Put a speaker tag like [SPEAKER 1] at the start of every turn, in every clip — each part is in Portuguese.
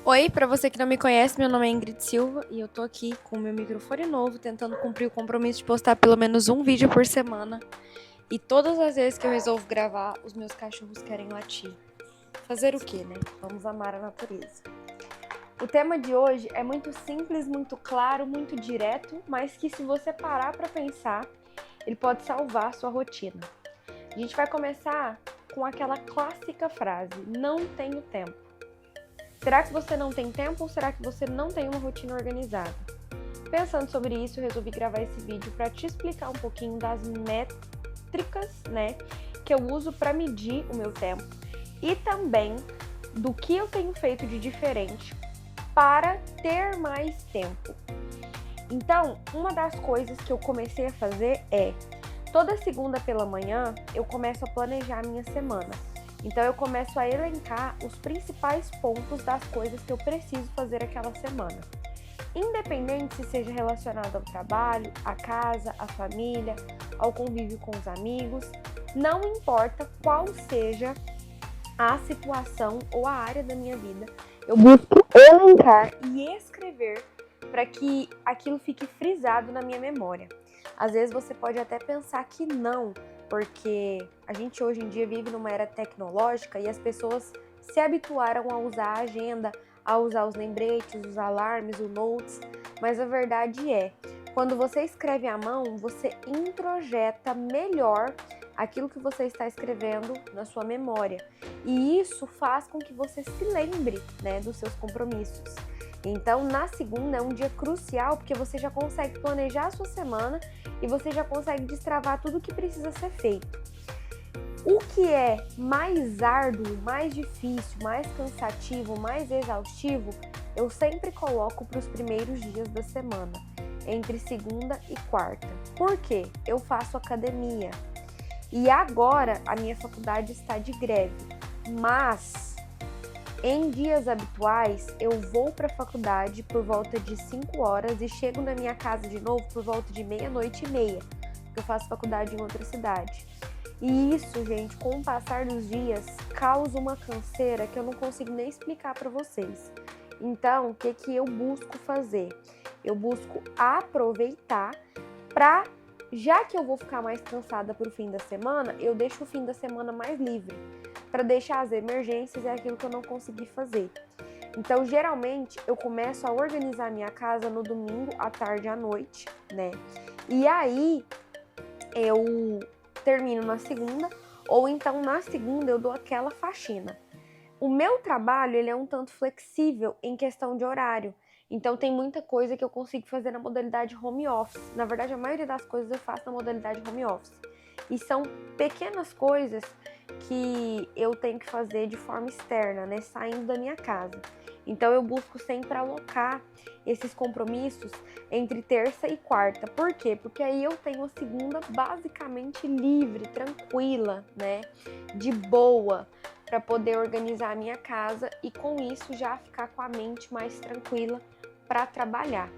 [SPEAKER 1] Oi, para você que não me conhece, meu nome é Ingrid Silva e eu tô aqui com o meu microfone novo, tentando cumprir o compromisso de postar pelo menos um vídeo por semana. E todas as vezes que eu resolvo gravar, os meus cachorros querem latir. Fazer o quê, né? Vamos amar a natureza. O tema de hoje é muito simples, muito claro, muito direto, mas que se você parar para pensar, ele pode salvar a sua rotina. A gente vai começar com aquela clássica frase: não tenho tempo. Será que você não tem tempo ou será que você não tem uma rotina organizada? Pensando sobre isso, eu resolvi gravar esse vídeo para te explicar um pouquinho das métricas, que eu uso para medir o meu tempo e também do que eu tenho feito de diferente para ter mais tempo. Então, uma das coisas que eu comecei a fazer é, toda segunda pela manhã, eu começo a planejar a minha semana. Então eu começo a elencar os principais pontos das coisas que eu preciso fazer aquela semana. Independente se seja relacionado ao trabalho, à casa, à família, ao convívio com os amigos, não importa qual seja a situação ou a área da minha vida, eu busco elencar e escrever para que aquilo fique frisado na minha memória. Às vezes você pode até pensar que não, porque a gente hoje em dia vive numa era tecnológica e as pessoas se habituaram a usar a agenda, a usar os lembretes, os alarmes, o notes, mas a verdade é, quando você escreve à mão, você introjeta melhor aquilo que você está escrevendo na sua memória, e isso faz com que você se lembre, dos seus compromissos. Então, na segunda é um dia crucial porque você já consegue planejar a sua semana e você já consegue destravar tudo o que precisa ser feito. O que é mais árduo, mais difícil, mais cansativo, mais exaustivo, eu sempre coloco para os primeiros dias da semana, entre segunda e quarta. Por quê? Eu faço academia e agora a minha faculdade está de greve, mas em dias habituais, eu vou para a faculdade por volta de 5 horas e chego na minha casa de novo por volta de 00:30, porque eu faço faculdade em outra cidade. E isso, gente, com o passar dos dias, causa uma canseira que eu não consigo nem explicar para vocês. Então, o que eu busco fazer? Eu busco aproveitar para, já que eu vou ficar mais cansada para o fim da semana, eu deixo o fim da semana mais livre, para deixar as emergências e aquilo que eu não consegui fazer. Então, geralmente, eu começo a organizar minha casa no domingo, à tarde, à noite, E aí, eu termino na segunda, ou então na segunda eu dou aquela faxina. O meu trabalho, ele é um tanto flexível em questão de horário. Então, tem muita coisa que eu consigo fazer na modalidade home office. Na verdade, a maioria das coisas eu faço na modalidade home office. E são pequenas coisas que eu tenho que fazer de forma externa, saindo da minha casa. Então eu busco sempre alocar esses compromissos entre terça e quarta. Por quê? Porque aí eu tenho a segunda basicamente livre, tranquila, de boa, para poder organizar a minha casa e com isso já ficar com a mente mais tranquila para trabalhar.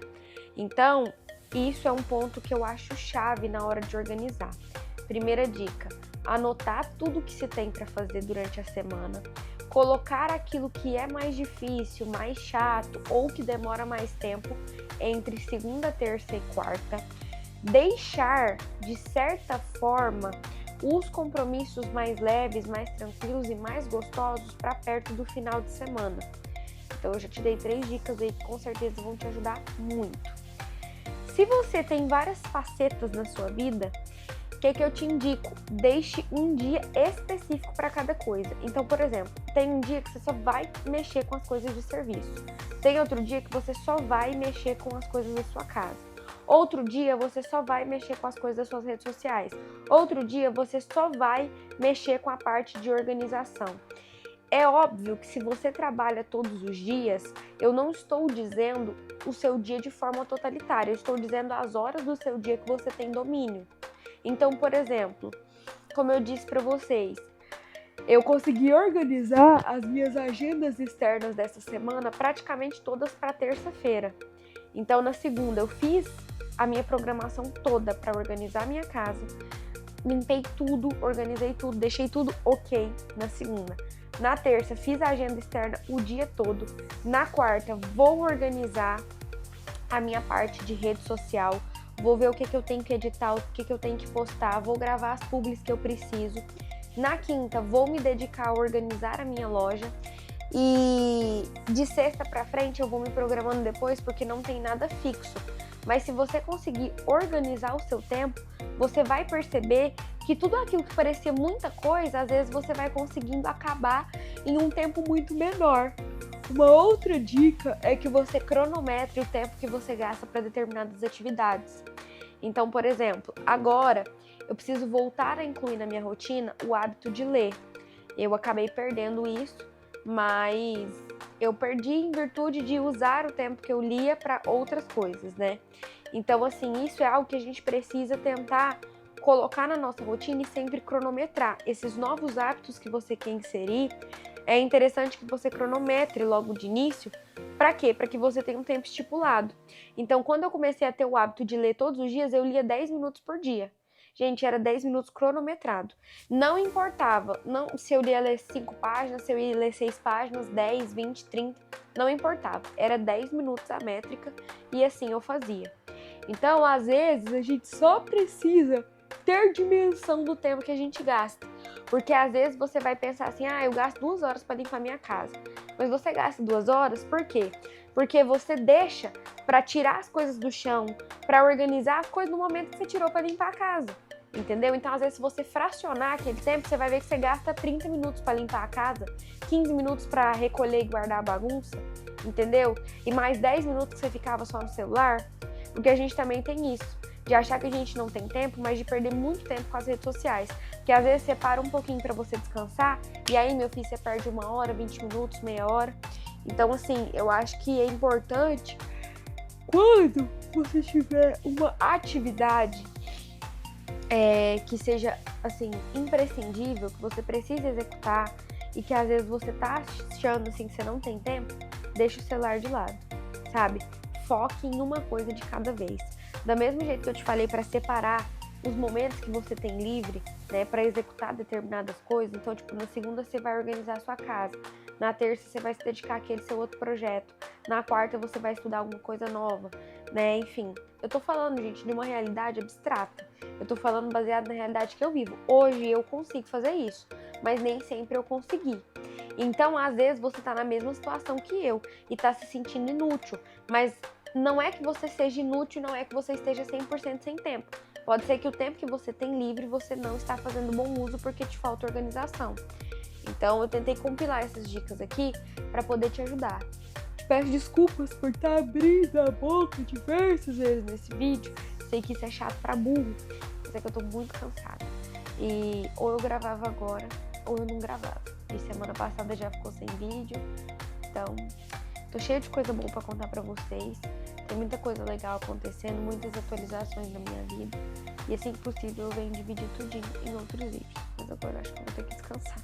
[SPEAKER 1] Então, isso é um ponto que eu acho chave na hora de organizar. Primeira dica: anotar tudo que se tem para fazer durante a semana, colocar aquilo que é mais difícil, mais chato ou que demora mais tempo entre segunda, terça e quarta, deixar de certa forma os compromissos mais leves, mais tranquilos e mais gostosos para perto do final de semana. Então eu já te dei 3 dicas aí que com certeza vão te ajudar muito. Se você tem várias facetas na sua vida, o que eu te indico? Deixe um dia específico para cada coisa. Então, por exemplo, tem um dia que você só vai mexer com as coisas de serviço. Tem outro dia que você só vai mexer com as coisas da sua casa. Outro dia você só vai mexer com as coisas das suas redes sociais. Outro dia você só vai mexer com a parte de organização. É óbvio que se você trabalha todos os dias, eu não estou dizendo o seu dia de forma totalitária, eu estou dizendo as horas do seu dia que você tem domínio. Então, por exemplo, como eu disse para vocês, eu consegui organizar as minhas agendas externas dessa semana praticamente todas para terça-feira. Então, na segunda, eu fiz a minha programação toda para organizar a minha casa, limpei tudo, organizei tudo, deixei tudo ok na segunda. Na terça, fiz a agenda externa o dia todo. Na quarta, vou organizar a minha parte de rede social. Vou ver o que eu tenho que editar, o que eu tenho que postar. Vou gravar as publis que eu preciso. Na quinta, vou me dedicar a organizar a minha loja. E de sexta pra frente, eu vou me programando depois, porque não tem nada fixo. Mas se você conseguir organizar o seu tempo, você vai perceber que tudo aquilo que parecia muita coisa, às vezes você vai conseguindo acabar em um tempo muito menor. Uma outra dica é que você cronometre o tempo que você gasta para determinadas atividades. Então, por exemplo, agora eu preciso voltar a incluir na minha rotina o hábito de ler. Eu acabei perdendo isso, mas eu perdi em virtude de usar o tempo que eu lia para outras coisas, né? Então, assim, isso é algo que a gente precisa tentar colocar na nossa rotina e sempre cronometrar. Esses novos hábitos que você quer inserir, é interessante que você cronometre logo de início. Para quê? Para que você tenha um tempo estipulado. Então, quando eu comecei a ter o hábito de ler todos os dias, eu lia 10 minutos por dia. Gente, era 10 minutos cronometrado. Não importava se eu ia ler 5 páginas, se eu ia ler 6 páginas, 10, 20, 30, não importava. Era 10 minutos a métrica e assim eu fazia. Então, às vezes, a gente só precisa ter dimensão do tempo que a gente gasta. Porque às vezes você vai pensar assim, eu gasto 2 horas para limpar minha casa. Mas você gasta 2 horas, por quê? Porque você deixa para tirar as coisas do chão, para organizar as coisas no momento que você tirou para limpar a casa. Entendeu? Então, às vezes, se você fracionar aquele tempo, você vai ver que você gasta 30 minutos para limpar a casa, 15 minutos para recolher e guardar a bagunça, entendeu? E mais 10 minutos que você ficava só no celular, porque a gente também tem isso, de achar que a gente não tem tempo, mas de perder muito tempo com as redes sociais. Porque às vezes você para um pouquinho para você descansar, e aí, meu filho, você perde 1 hora, 20 minutos, meia hora. Então, assim, eu acho que é importante, quando você tiver uma atividade que seja, assim, imprescindível, que você precisa executar e que às vezes você tá achando, assim, que você não tem tempo, deixa o celular de lado, sabe? Foque em uma coisa de cada vez. Do mesmo jeito que eu te falei para separar os momentos que você tem livre, né, para executar determinadas coisas. Então, tipo, na segunda você vai organizar a sua casa, na terça você vai se dedicar àquele seu outro projeto, na quarta você vai estudar alguma coisa nova, né, enfim. Eu tô falando, gente, de uma realidade abstrata. Eu tô falando baseado na realidade que eu vivo. Hoje eu consigo fazer isso, mas nem sempre eu consegui. Então, às vezes, você tá na mesma situação que eu e tá se sentindo inútil, mas não é que você seja inútil, não é que você esteja 100% sem tempo. Pode ser que o tempo que você tem livre você não está fazendo bom uso porque te falta organização. Então eu tentei compilar essas dicas aqui para poder te ajudar. Te peço desculpas por estar abrindo a boca diversas vezes nesse vídeo. Sei que isso é chato para burro, mas é que eu tô muito cansada. E ou eu gravava agora ou eu não gravava. E semana passada já ficou sem vídeo. Então, tô cheia de coisa boa pra contar pra vocês. Tem muita coisa legal acontecendo, muitas atualizações na minha vida. E assim que possível eu venho dividir tudinho em outros vídeos. Mas agora eu acho que eu vou ter que descansar.